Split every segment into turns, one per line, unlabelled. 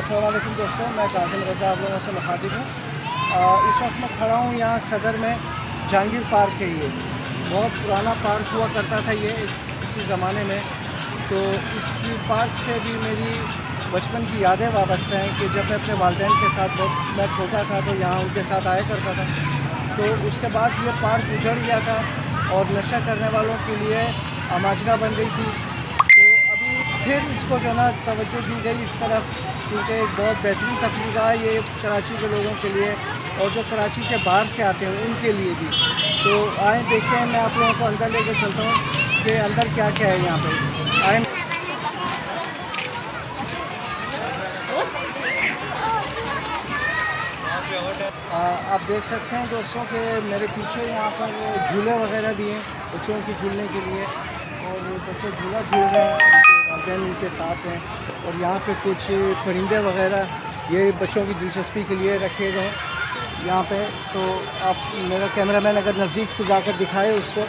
अस्सलाम वालेकुम दोस्तों, मैं कासिम रज़ा आप लोगों से मुखातिब हूँ। इस वक्त मैं खड़ा हूँ यहाँ सदर में। जहांगीर पार्क है, ये बहुत पुराना पार्क हुआ करता था ये किसी ज़माने में। तो इस पार्क से भी मेरी बचपन की यादें वाबस्ता हैं कि जब मैं अपने वालिदैन के साथ मैं छोटा था तो यहाँ उनके साथ आया करता था। तो उसके बाद ये पार्क उजड़ गया था और नशा करने वालों के लिए अमाजगा बन गई थी। तो अभी फिर इसको जो ना तवज्जो दी गई इस तरफ, क्योंकि एक बहुत बेहतरीन तफरीह है ये कराची के लोगों के लिए और जो कराची से बाहर से आते हैं उनके लिए भी। तो आए देखते हैं, मैं आप लोगों को अंदर लेकर चलता हूँ कि अंदर क्या क्या है यहाँ पर। आए आप देख सकते हैं दोस्तों कि मेरे पीछे यहाँ पर झूले वगैरह भी हैं बच्चों की झूलने के लिए, और बच्चे झूला झूल रहे हैं, उनके वालिदैन उनके साथ हैं। और यहाँ पे कुछ परिंदे वगैरह ये बच्चों की दिलचस्पी के लिए रखे गए हैं यहाँ पे। तो आप मेरा कैमरामैन अगर नज़दीक से जाकर दिखाए उसको।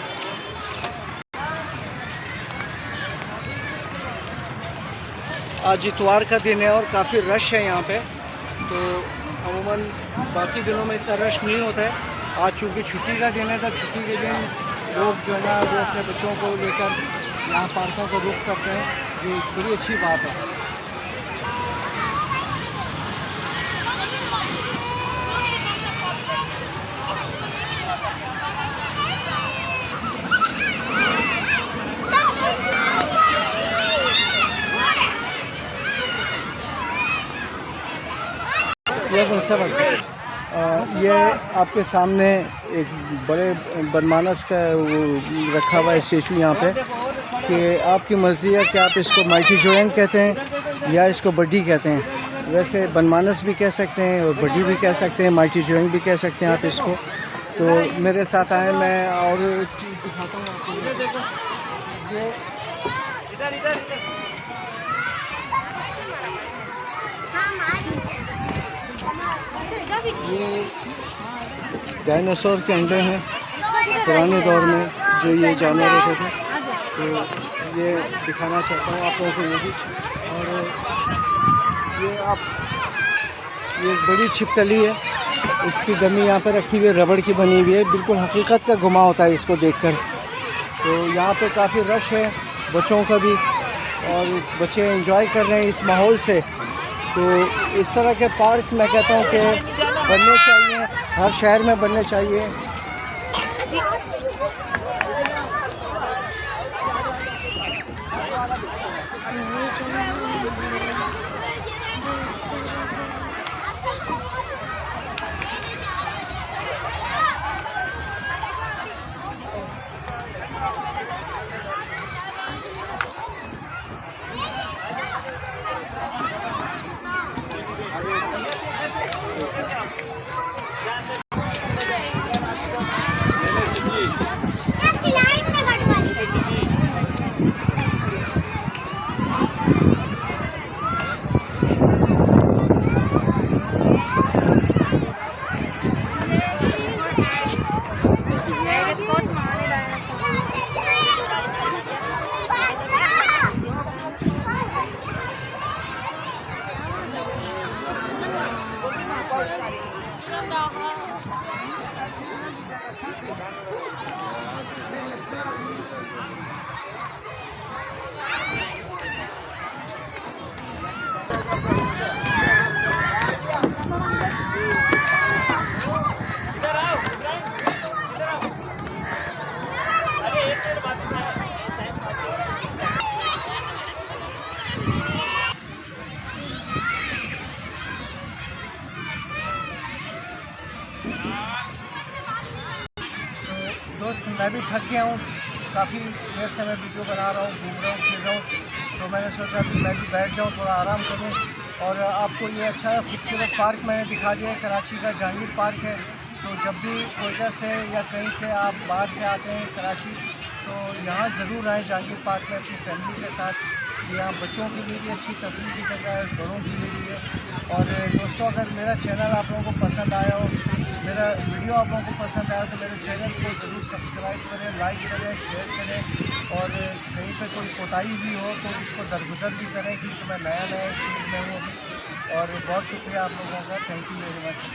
आज इतवार का दिन है और काफ़ी रश है यहाँ पे। तो अमूमन बाकी दिनों में इतना रश नहीं होता है। आज चूँकि छुट्टी का दिन है तो छुट्टी के दिन लोग जो है ना वो अपने बच्चों को लेकर यहाँ पार्कों को रुख करते हैं, जो बड़ी अच्छी बात है। ये आपके सामने एक बड़े बनमानस का वो रखा हुआ है स्टेचू यहाँ पे, कि आपकी मर्ज़ी है कि आप इसको माइटी जोएंग कहते हैं या इसको बड्डी कहते हैं। वैसे बनमानस भी कह सकते हैं और बड्डी भी कह सकते हैं, माइटी जोएंग भी कह सकते हैं आप इसको। तो मेरे साथ आए, मैं और दिखाता हूँ आपको। ये डायनासोर के अंडे हैं पुराने दौर में जो ये जानवर होते थे। तो ये दिखाना चाहता हूँ आप लोगों को ये भी। और ये एक बड़ी छिपकली है, इसकी डमी यहाँ पर रखी हुई है, रबड़ की बनी हुई है। बिल्कुल हकीकत का गुमा होता है इसको देखकर। तो यहाँ पे काफ़ी रश है बच्चों का भी, और बच्चे एंजॉय कर रहे हैं इस माहौल से। तो इस तरह के पार्क मैं कहता हूँ कि बनने चाहिए, हर शहर में बनने चाहिए। दोस्त मैं भी थक गया हूँ, काफ़ी देर से मैं वीडियो बना रहा हूँ, घूम रहा हूँ, फिर रहा हूँ। तो मैंने सोचा कि मैं भी बैठ जाऊँ, थोड़ा आराम करूँ। और आपको ये अच्छा खूबसूरत पार्क मैंने दिखा दिया है, कराची का जहांगीर पार्क है। तो जब भी कोयटा से या कहीं से आप बाहर से आते हैं कराची, तो यहाँ ज़रूर आएँ जहांगीर पार्क में अपनी फैमिली के साथ। यहाँ बच्चों के लिए भी अच्छी तफरीह की जगह है, बड़ों के लिए भी है। और दोस्तों, अगर मेरा चैनल आप लोगों को पसंद आया हो, मेरा वीडियो आप लोगों को पसंद आया तो मेरे चैनल को ज़रूर सब्सक्राइब करें, लाइक करें, शेयर करें। और कहीं पे कोई कोताही भी हो तो उसको दरगुजर भी करें, क्योंकि मैं नया इस फील्ड में हूँ अभी। और बहुत शुक्रिया आप लोगों का, थैंक यू वेरी मच।